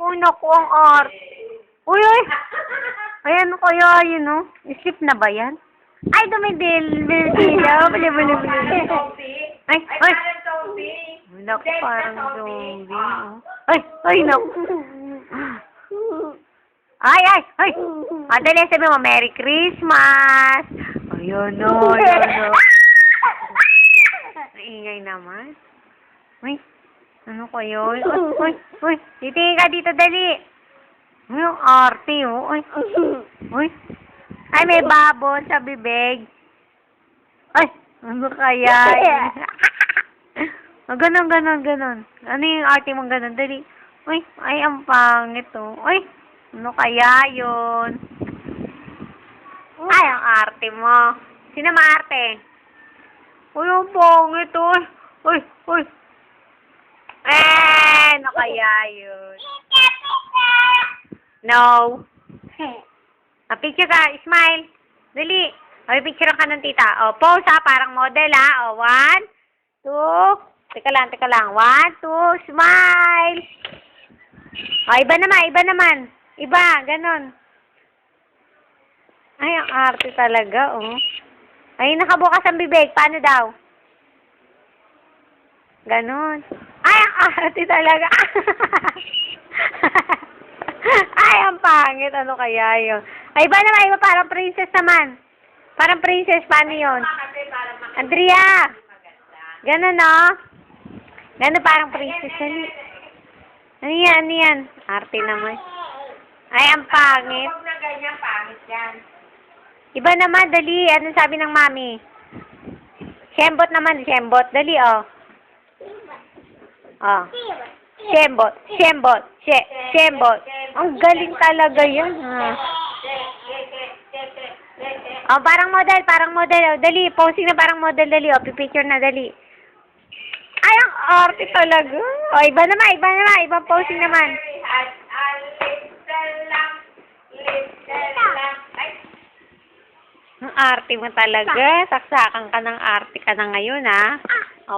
Uy, naku, ang art. Uy, uy. Ayan kaya, yun, no? Sleep na ba yan? Ay, dumidil. Dumidil. Bili. Ay, ay. Naku, parang zombie. Oh. Ay, naku. Ay. Dali, sabi mo, Merry Christmas. Ayun, no. Ingay naman. Uy, ano kayo? Uy, titingin ka dito, dali. Uy, ang arte, oh. Uy. Ay, may babon sa bibig. Ay, ano kaya? Ganon. Ano yung arte mong ganon? Dali. Uy, ay, ang pangit, oh. Uy, ano kaya yun? Ay, ang arte mo. Sino maarte? Uy, ang pangit, oh. Uy. Ano kaya yun? No. Picture ka, smile. Dali. O, picture ka ng tita. O, pose ha, parang model ha. O, 1, 2. Teka lang. 1, 2, smile. O, iba naman. Iba, ganon. Ay, ang arte talaga, oh. Ay, nakabukas ang bibig. Paano daw? Ganon. Ay, ang arte talaga. Ay, ang pangit. Ano kaya yun? Ay, iba parang princess naman. Parang princess, paano yun? Andrea! Ganon, no? Ganon parang princess. Ano yan? Arte naman. Ay, ang pangit. Huwag na ganyan, pangit yan. Iba naman, dali. Anong sabi ng mami? Shembot naman, shembot. Dali, oh. Oh. Shembot. Ang galing talaga yun, ha. Oh, parang model. Oh. Dali, posing na parang model, dali. Oh, pipicture na, dali. Ay, ang arte talaga. Oh, iba naman. Ibang posing naman. Ang arte mo talaga. Saksakan ka ng arte ka na ngayon, ha.